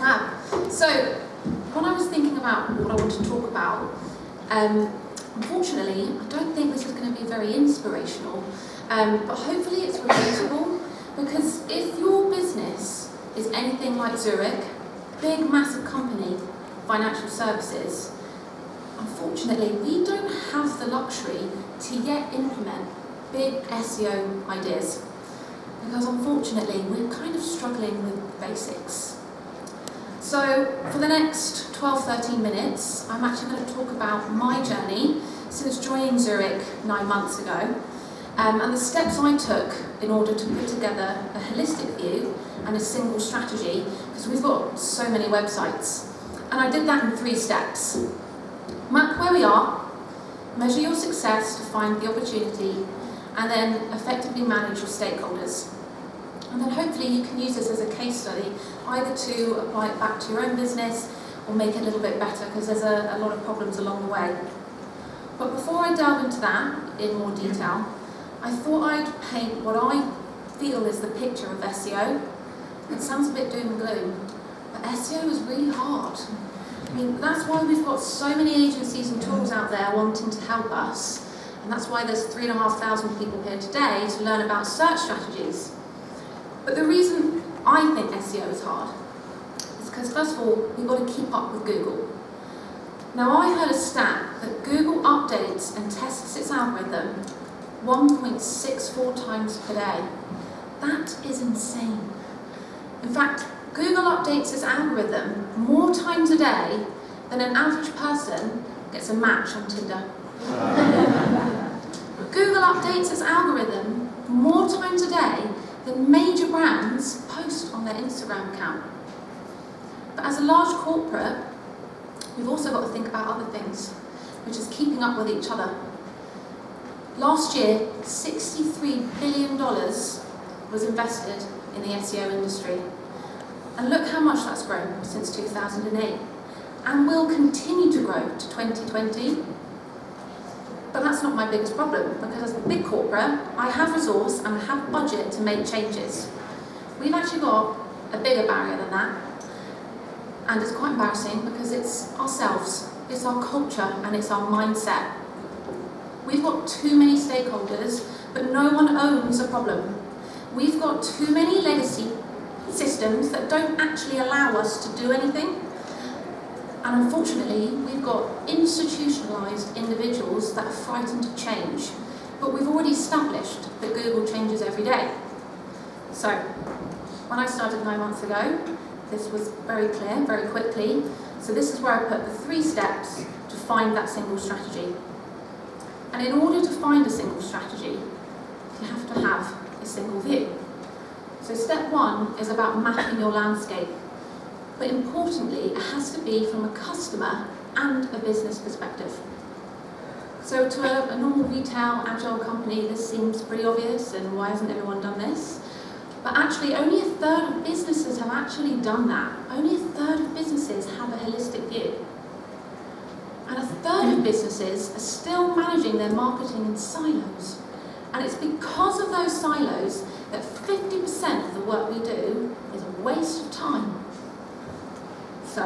Fab. So, when I was thinking about what I want to talk about, unfortunately, I don't think this is going to be very inspirational, but hopefully it's relatable, because if your business is anything like Zurich, big, massive company, financial services, unfortunately, we don't have the luxury to yet implement big SEO ideas, because unfortunately, we're kind of struggling with basics. So for the next 12-13 minutes, I'm actually going to talk about my journey since joining Zurich 9 months ago, and the steps I took in order to put together a holistic view and a single strategy, because we've got so many websites. And I did that in 3 steps. Map where we are, measure your success to find the opportunity, and then effectively manage your stakeholders. And then hopefully you can use this as a case study, either to apply it back to your own business or make it a little bit better, because there's a lot of problems along the way. But before I delve into that in more detail, I thought I'd paint what I feel is the picture of SEO. It sounds a bit doom and gloom, but SEO is really hard. I mean, that's why we've got so many agencies and tools out there wanting to help us, and that's why there's 3,500 people here today to learn about search strategies. But the reason I think SEO is hard is because, first of all, we've got to keep up with Google. Now, I heard a stat that Google updates and tests its algorithm 1.64 times per day. That is insane. In fact, Google updates its algorithm more times a day than an average person gets a match on Tinder. Google updates its algorithm more times a day than major brands post on their Instagram account. But as a large corporate, we've also got to think about other things, which is keeping up with each other. Last year, $63 billion was invested in the SEO industry. And look how much that's grown since 2008, and will continue to grow to 2020. But that's not my biggest problem, because as a big corporate, I have resource and I have budget to make changes. We've actually got a bigger barrier than that, and it's quite embarrassing because it's ourselves, it's our culture, and it's our mindset. We've got too many stakeholders, but no one owns a problem. We've got too many legacy systems that don't actually allow us to do anything. And unfortunately, we've got institutionalized individuals that are frightened to change. But we've already established that Google changes every day. So, when I started 9 months ago, this was very clear, very quickly. So this is where I put the 3 steps to find that single strategy. And in order to find a single strategy, you have to have a single view. So step 1 is about mapping your landscape. But importantly, it has to be from a customer and a business perspective. So to a normal retail, agile company, this seems pretty obvious, and why hasn't everyone done this? But actually, only a third of businesses have actually done that. Only a third of businesses have a holistic view. And a third of businesses are still managing their marketing in silos. And it's because of those silos that 50% of the work we do is a waste of time. So,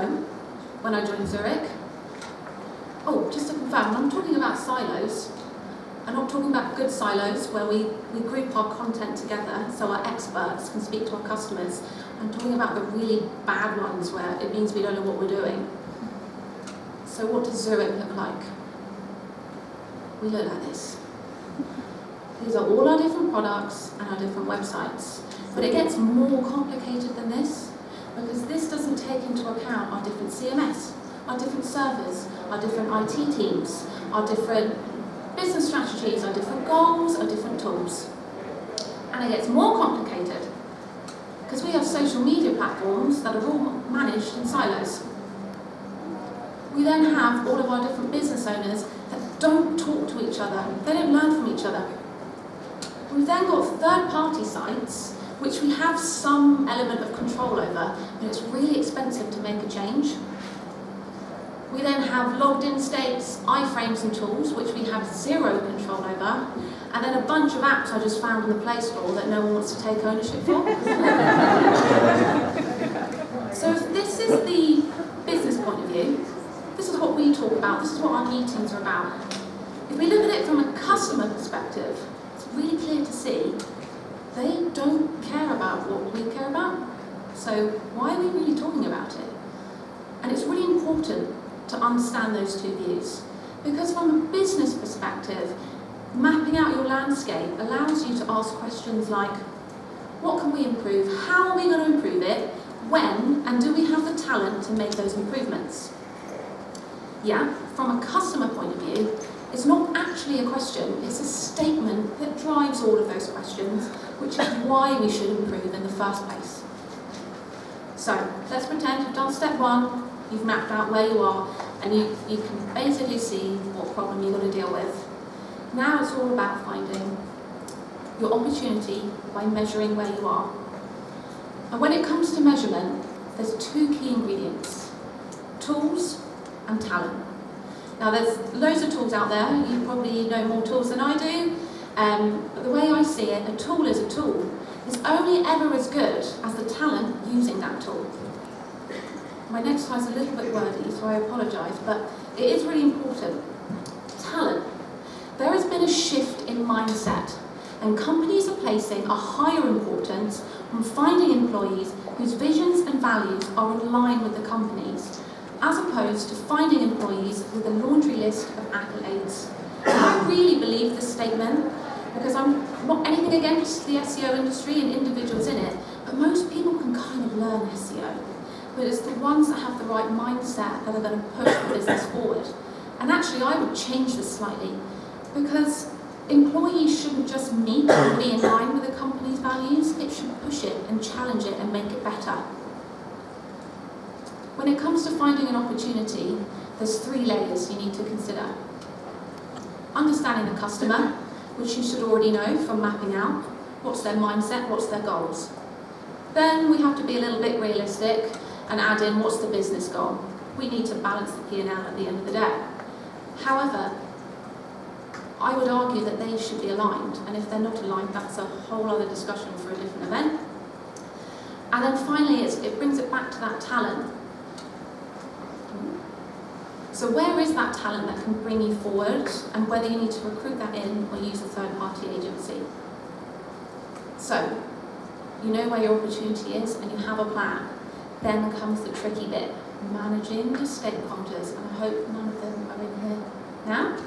when I joined Zurich, just to confirm, when I'm talking about silos, I'm not talking about good silos where we group our content together so our experts can speak to our customers. I'm talking about the really bad ones where it means we don't know what we're doing. So what does Zurich look like? We look like this. These are all our different products and our different websites. But it gets more complicated than this, because this doesn't take into account our different CMS, our different servers, our different IT teams, our different business strategies, our different goals, our different tools. And it gets more complicated because we have social media platforms that are all managed in silos. We then have all of our different business owners that don't talk to each other, they don't learn from each other. We've then got third-party sites which we have some element of control over, but it's really expensive to make a change. We then have logged-in states, iframes and tools, which we have zero control over, and then a bunch of apps I just found in the Play Store that no one wants to take ownership for. So if this is about. So why are we really talking about it? And it's really important to understand those two views, because from a business perspective, mapping out your landscape allows you to ask questions like, what can we improve? How are we going to improve it? When? And do we have the talent to make those improvements? Yeah, from a customer point of view, it's not actually a question, it's a statement that drives all of those questions, which is why we should improve in the first place. So, let's pretend you've done step one, you've mapped out where you are, and you can basically see what problem you're going to deal with. Now it's all about finding your opportunity by measuring where you are. And when it comes to measurement, there's two key ingredients: tools and talent. Now there's loads of tools out there, you probably know more tools than I do, but the way I see it, a tool is a tool. It's only ever as good as the talent using that tool. My next slide's a little bit wordy, so I apologise, but it is really important. Talent. There has been a shift in mindset, and companies are placing a higher importance on finding employees whose visions and values are in line with the company's, as opposed to finding employees with a laundry list of accolades. And I really believe this statement, because I'm not anything against the SEO industry and individuals in it, but most people can kind of learn SEO. But it's the ones that have the right mindset that are going to push the business forward. And actually, I would change this slightly, because employees shouldn't just meet and be in line with the company's values, it should push it and challenge it and make it better. When it comes to finding an opportunity, there's 3 layers you need to consider. Understanding the customer, which you should already know from mapping out. What's their mindset, what's their goals? Then we have to be a little bit realistic and add in what's the business goal. We need to balance the P&L at the end of the day. However, I would argue that they should be aligned, and if they're not aligned, that's a whole other discussion for a different event. And then finally, it brings it back to that talent. So where is that talent that can bring you forward, and whether you need to recruit that in or use a third-party agency? So, you know where your opportunity is and you have a plan. Then comes the tricky bit, managing your stakeholders, and I hope none of them are in here now.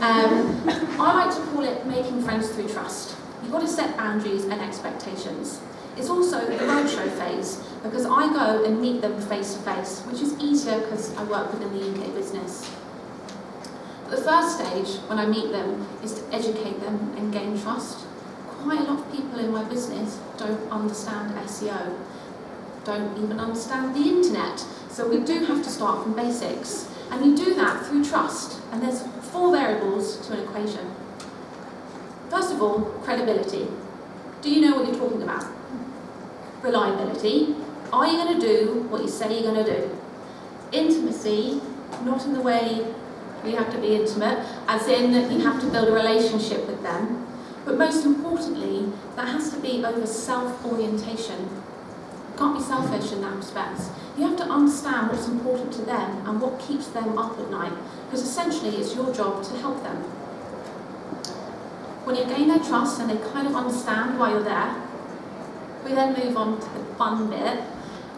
I like to call it making friends through trust. You've got to set boundaries and expectations. It's also the roadshow phase, because I go and meet them face to face, which is easier because I work within the UK business. But the first stage, when I meet them, is to educate them and gain trust. Quite a lot of people in my business don't understand SEO, don't even understand the internet. So we do have to start from basics. And you do that through trust. And there's 4 variables to an equation. First of all, credibility. Do you know what you're talking about? Reliability. Are you going to do what you say you're going to do? Intimacy, not in the way we have to be intimate, as in that you have to build a relationship with them. But most importantly, that has to be over self-orientation. You can't be selfish in that respect. You have to understand what's important to them and what keeps them up at night, because essentially it's your job to help them. When you gain their trust and they kind of understand why you're there, we then move on to the fun bit,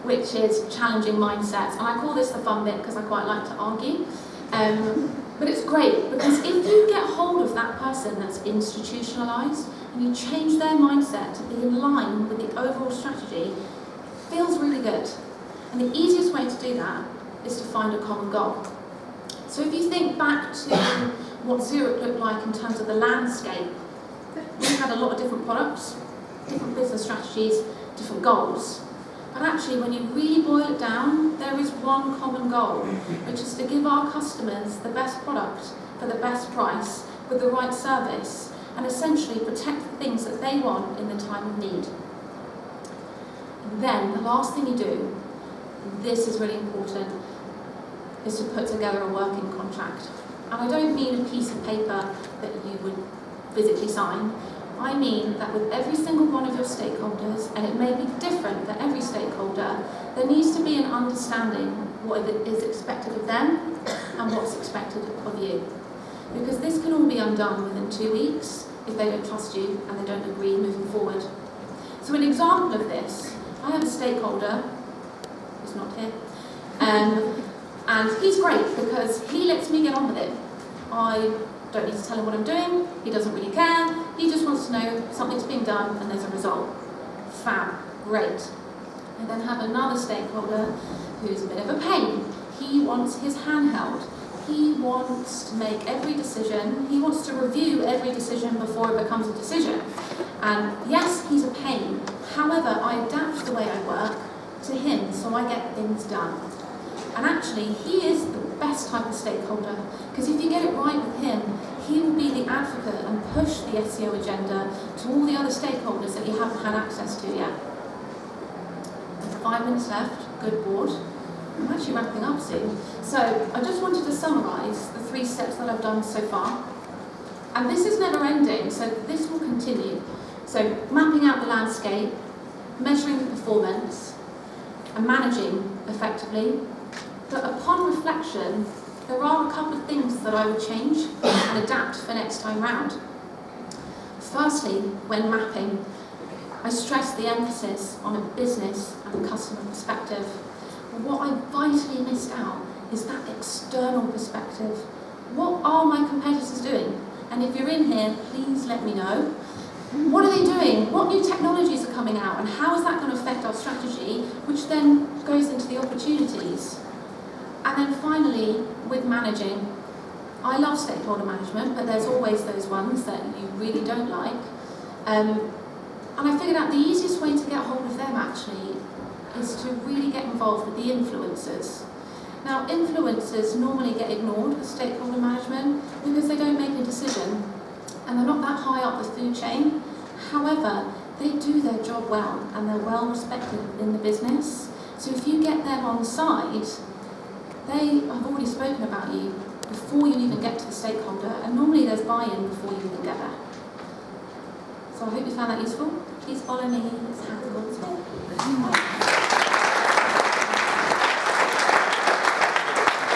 which is challenging mindsets. And I call this the fun bit because I quite like to argue. But it's great, because if you get hold of that person that's institutionalised and you change their mindset to be in line with the overall strategy, it feels really good. And the easiest way to do that is to find a common goal. So if you think back to what Zurich looked like in terms of the landscape, we had a lot of different products, different business strategies, different goals. But actually, when you really boil it down, there is one common goal, which is to give our customers the best product for the best price with the right service, and essentially protect the things that they want in the time of need. And then, the last thing you do, and this is really important, is to put together a working contract. And I don't mean a piece of paper that you would physically sign. I mean that with every single one of your stakeholders, and it may be different for every stakeholder, there needs to be an understanding what is expected of them and what's expected of you. Because this can all be undone within 2 weeks if they don't trust you and they don't agree moving forward. So an example of this, I have a stakeholder who's not here, and he's great because he lets me get on with it. I don't need to tell him what I'm doing, he doesn't really care, he just wants to know something's being done and there's a result. Fab, great. I then have another stakeholder who's a bit of a pain. He wants his hand held. He wants to make every decision, he wants to review every decision before it becomes a decision. And yes, he's a pain. However, I adapt the way I work to him so I get things done. And actually, he is the best type of stakeholder, because if you get it right with him, he will be the advocate and push the SEO agenda to all the other stakeholders that you haven't had access to yet. 5 minutes left, good board. I'm actually wrapping up soon. So I just wanted to summarise the 3 steps that I've done so far. And this is never ending, so this will continue. So mapping out the landscape, measuring the performance, and managing effectively. But upon reflection, there are a couple of things that I would change and adapt for next time round. Firstly, when mapping, I stress the emphasis on a business and a customer perspective. But what I vitally missed out is that external perspective. What are my competitors doing? And if you're in here, please let me know. What are they doing? What new technologies are coming out? And how is that going to affect our strategy, which then goes into the opportunities? And then finally, with managing, I love stakeholder management, but there's always those ones that you really don't like. And I figured out the easiest way to get hold of them actually is to really get involved with the influencers. Now, influencers normally get ignored with stakeholder management because they don't make a decision and they're not that high up the food chain. However, they do their job well and they're well respected in the business. So if you get them on side, they have already spoken about you before you even get to the stakeholder, and normally there's buy-in before you even get there. So I hope you found that useful. Please follow me. It's